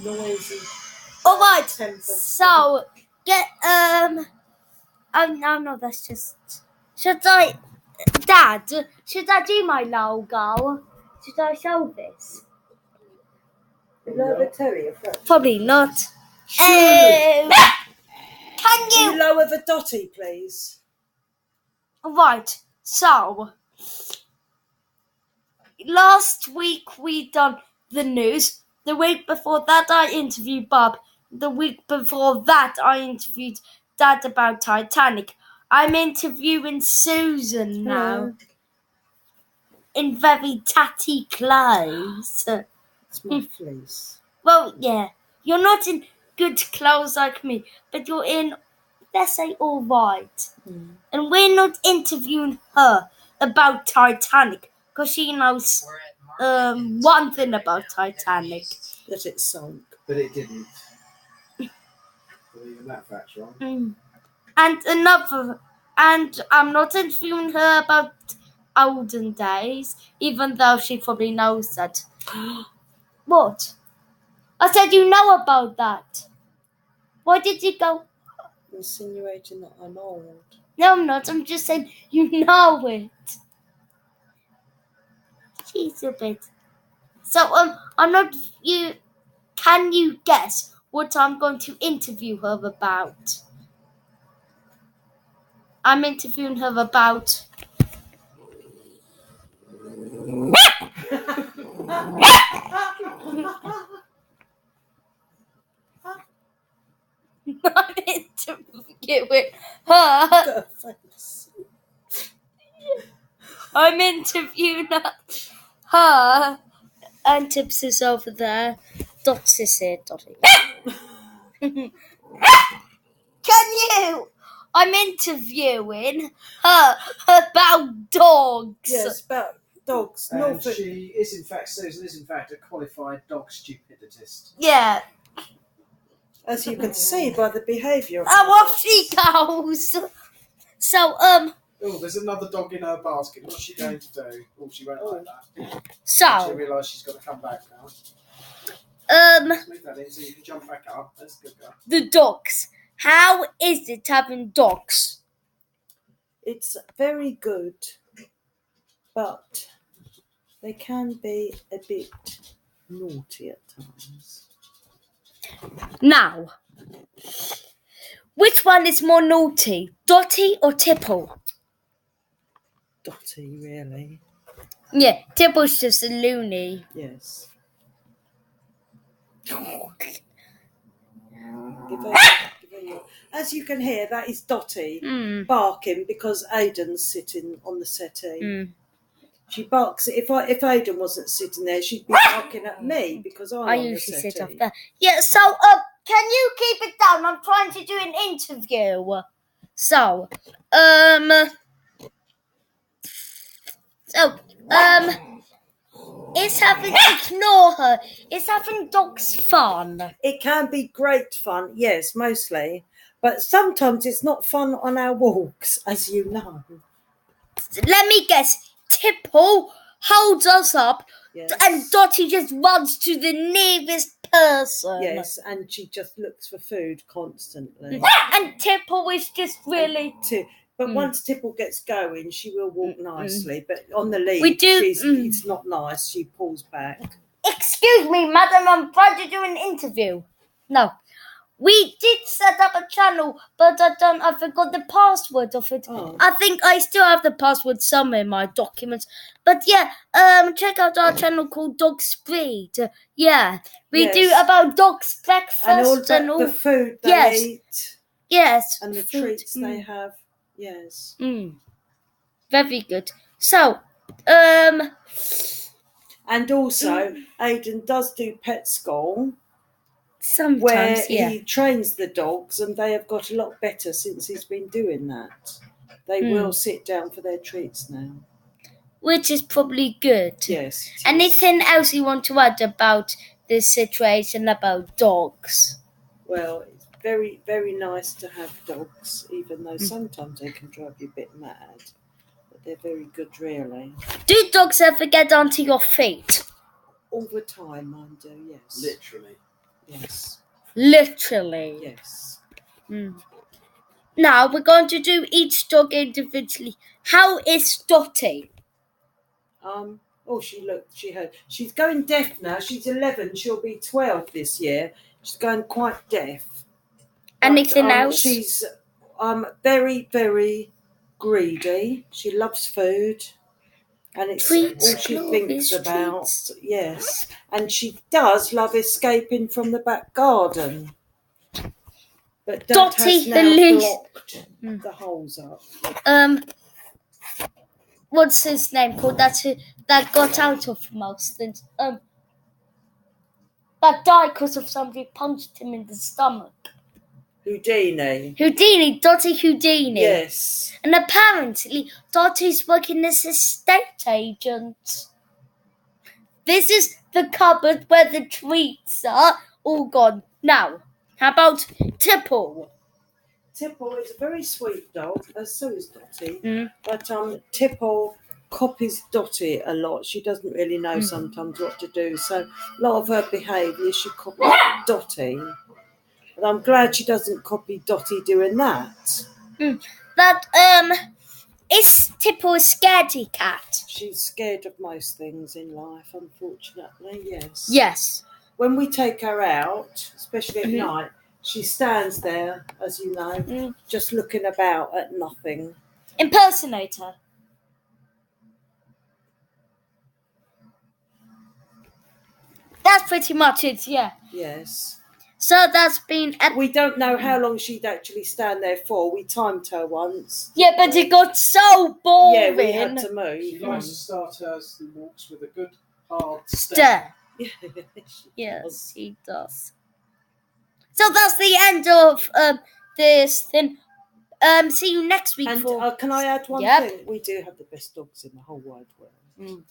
noisy. All right. Tempered. So get Oh no, that's just. Dad, should I do my logo? Should I show this? You lower Terrier first. Probably not. Can Can you you? lower the Dotty, please? Right. So last week we done the news. The week before that I interviewed Bob. The week before that I interviewed Dad about Titanic. I'm interviewing Susan now. Hello. In very tatty clothes. It's my fleece. Well, yeah. You're not in good clothes like me, but you're in, let's say, all right. And we're not interviewing her about Titanic, because she knows one thing about Titanic. That it sunk. But it didn't. Even that fact's wrong. And I'm not interviewing her about olden days, even though she probably knows that. What? I said you know about that. Why did you go? Insinuating that I'm old. No, I'm not. I'm just saying you know it. She's a bit. So, I'm not. You. Can you guess what I'm going to interview her about? I'm interviewing her about. I'm interviewing her. I'm interviewing her. And Tips is over there. Dots is here, Dotty. Can you? I'm interviewing her about dogs. Yes, about dogs. And Norfolk. Susan is in fact a qualified dog stupiditist. Yeah. As you can see by the behaviour of Off she goes. So, Oh, there's another dog in her basket. What's she going to do? Oh, she won't like that. She so, realised she's got to come back now. Let's move that in so you can jump back up. That's good, girl. the dogs. How is it having dogs? It's very good, but they can be a bit naughty at times. Now, which one is more naughty, Dotty or Tipple? Dotty, really. Yeah, Tipple's just a loony. Yes. As you can hear, that is Dotty barking because Aiden's sitting on the settee. She barks. If Aiden wasn't sitting there, she'd be barking at me because I'm I on the usually settee. sit off there. Yeah, so, can you keep it down? I'm trying to do an interview. So, ignore her. Is having dogs fun? It can be great fun, yes, mostly. But sometimes it's not fun on our walks, as you know. Let me guess. Tipple holds us up, Yes. and Dotty just runs to the nearest person. Yes, and she just looks for food constantly. And Tipple is just really... But once Tipple gets going, she will walk nicely. But on the lead, it's not nice. She pulls back. Excuse me, madam, I'm trying to do an interview. No. We did set up a channel, but I forgot the password of it. Oh. I think I still have the password somewhere in my documents. But yeah, check out our channel called Dogs Breed. Yeah, we do about dogs breakfast and all the food they eat. Yes. And the treats they have. Yes. Very good. So, and also, Aiden does do pet school. Sometimes, where he trains the dogs, and they have got a lot better since he's been doing that. They will sit down for their treats now. Which is probably good. Yes. Anything else you want to add about this situation about dogs? Well, it's very, very nice to have dogs, even though sometimes they can drive you a bit mad. But they're very good, really. Do dogs ever get onto your feet? All the time, mine do, yes. Literally. Yes. Literally. Yes. Now we're going to do each dog individually. How is Dottie? Oh, she's going deaf now. She's 11. She'll be 12 this year. She's going quite deaf. Anything else? She's very, very greedy. She loves food. And it's Treats, all she thinks about. Treats. Yes. And she does love escaping from the back garden. But Dad Dottie has now blocked the holes up. What's his name called? That got out of most things. That died because of somebody punched him in the stomach. Houdini. Dottie Houdini. Yes. And apparently, Dottie's working as a estate agent. This is the cupboard where the treats are all gone. Now, how about Tipple? Tipple is a very sweet dog, so is Dottie. But Tipple copies Dottie a lot. She doesn't really know sometimes what to do. So a lot of her behaviour, she copies Dottie. But I'm glad she doesn't copy Dottie doing that. But, is Tipple a scaredy cat? She's scared of most things in life, unfortunately, yes. Yes. When we take her out, especially at night, she stands there, as you know, just looking about at nothing. Impersonate her. That's pretty much it, yeah. Yes. So that's been... We don't know how long she'd actually stand there for. We timed her once. Yeah, but it got so boring. Yeah, we had to move. She likes to start her walks with a good hard step. Stare. Yes, he does. So that's the end of this thing. See you next week. And can I add one thing? We do have the best dogs in the whole wide world.